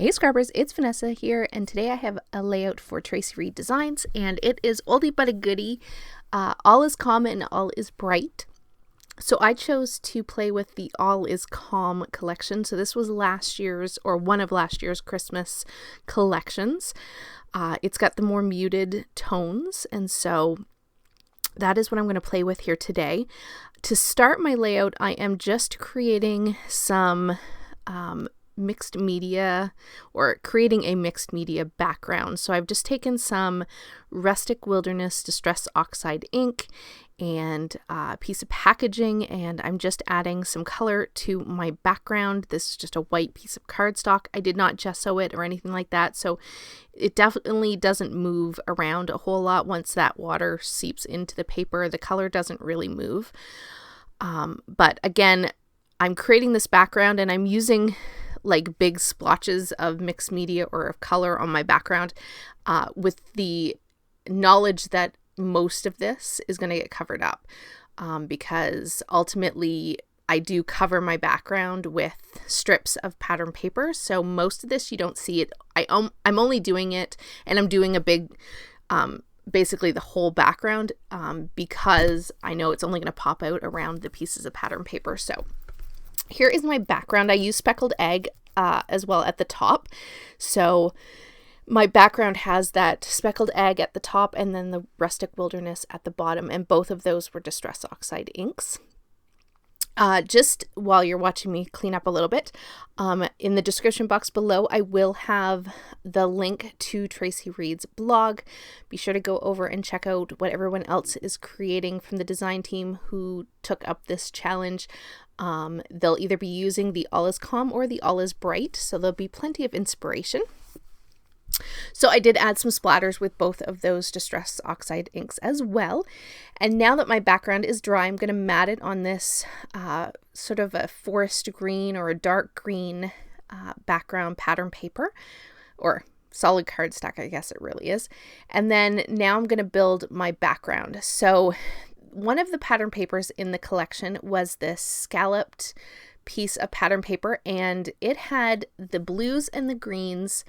Hey Scrubbers, it's Vanessa here, and today I have a layout for Traci Reed Designs, and it is oldie but a goodie. All is calm and all is bright. So I chose to play with the All is Calm collection. So this was last year's, or one of last year's Christmas collections. It's got the more muted tones, and so that is what I'm going to play with here today. To start my layout, I am just creating some mixed media, or creating a mixed media background. So I've just taken some Rustic Wilderness Distress Oxide ink and a piece of packaging, and I'm just adding some color to my background. This is just a white piece of cardstock. I did not gesso it or anything like that, so it definitely doesn't move around a whole lot. Once that water seeps into the paper, the color doesn't really move. But again, I'm creating this background and I'm using like big splotches of mixed media or of color on my background with the knowledge that most of this is going to get covered up because ultimately I do cover my background with strips of pattern paper. So most of this you don't see it. I'm only doing it, and I'm doing a big basically the whole background because I know it's only going to pop out around the pieces of pattern paper. So here is my background. I use speckled egg as well at the top. So my background has that speckled egg at the top and then the Rustic Wilderness at the bottom. And both of those were Distress Oxide inks. Just while you're watching me clean up a little bit, in the description box below, I will have the link to Traci Reed's blog. Be sure to go over and check out what everyone else is creating from the design team who took up this challenge. They'll either be using the All is Calm or the All is Bright, so there'll be plenty of inspiration. So I did add some splatters with both of those Distress Oxide inks as well. And now that my background is dry, I'm going to mat it on this sort of a forest green or a dark green background pattern paper, or solid cardstock, I guess it really is. And then now I'm going to build my background. So one of the pattern papers in the collection was this scalloped piece of pattern paper, and it had the blues and the greens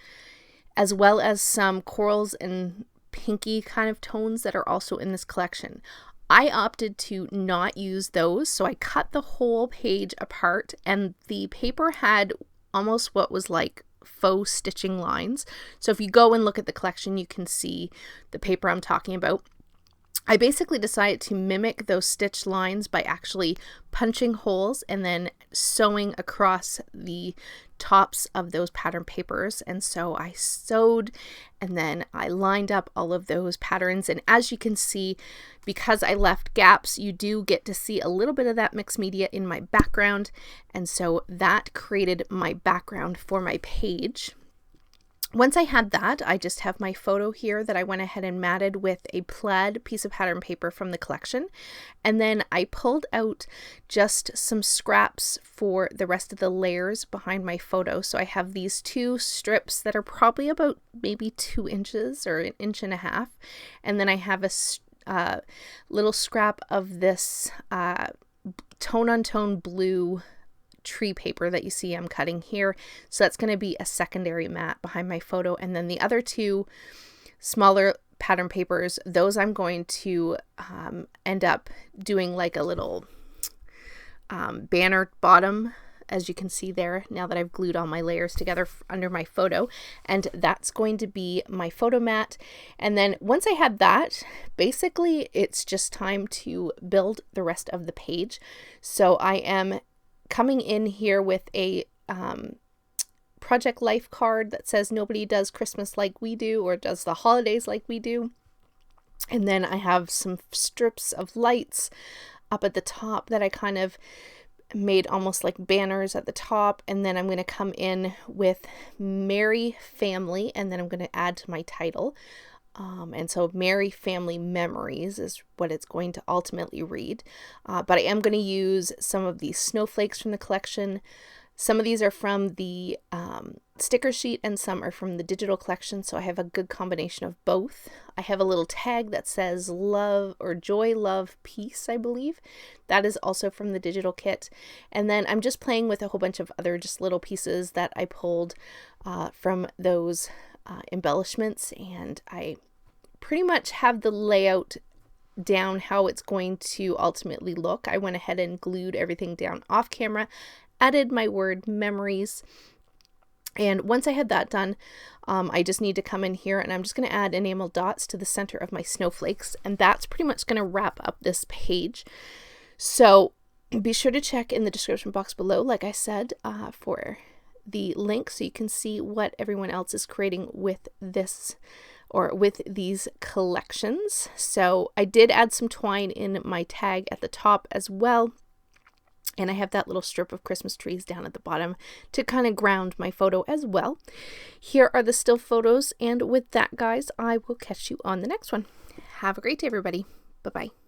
as well as some corals and pinky kind of tones that are also in this collection. I opted to not use those, so I cut the whole page apart, and the paper had almost what was like faux stitching lines. So if you go and look at the collection, you can see the paper I'm talking about. I basically decided to mimic those stitch lines by actually punching holes and then sewing across the tops of those pattern papers. And so I sewed and then I lined up all of those patterns. And as you can see, because I left gaps, you do get to see a little bit of that mixed media in my background. And so that created my background for my page. Once I had that, I just have my photo here that I went ahead and matted with a plaid piece of pattern paper from the collection. And then I pulled out just some scraps for the rest of the layers behind my photo. So I have these two strips that are probably about maybe 2 inches or 1.5 inches. And then I have a little scrap of this tone-on-tone blue tree paper that you see I'm cutting here. So that's going to be a secondary mat behind my photo. And then the other two smaller pattern papers, those I'm going to end up doing like a little banner bottom, as you can see there, now that I've glued all my layers together under my photo. And that's going to be my photo mat. And then once I had that, basically it's just time to build the rest of the page. So I am coming in here with a Project Life card that says nobody does Christmas like we do, or does the holidays like we do. And then I have some strips of lights up at the top that I kind of made almost like banners at the top. And then I'm going to come in with Merry Family, and then I'm going to add to my title. And so Merry Family Memories is what it's going to ultimately read. But I am going to use some of these snowflakes from the collection, Some of these are from the sticker sheet and some are from the digital collection, so I have a good combination of both. I have a little tag that says love or joy, love, peace, I believe. That is also from the digital kit. And then I'm just playing with a whole bunch of other just little pieces that I pulled from those embellishments, and I pretty much have the layout down how it's going to ultimately look. I went ahead and glued everything down off camera, added my word memories, and once I had that done, I just need to come in here and I'm just going to add enamel dots to the center of my snowflakes, and that's pretty much going to wrap up this page. So be sure to check in the description box below, like I said, for the link so you can see what everyone else is creating with this or with these collections. So I did add some twine in my tag at the top as well. And I have that little strip of Christmas trees down at the bottom to kind of ground my photo as well. Here are the still photos. And with that, guys, I will catch you on the next one. Have a great day, everybody. Bye-bye.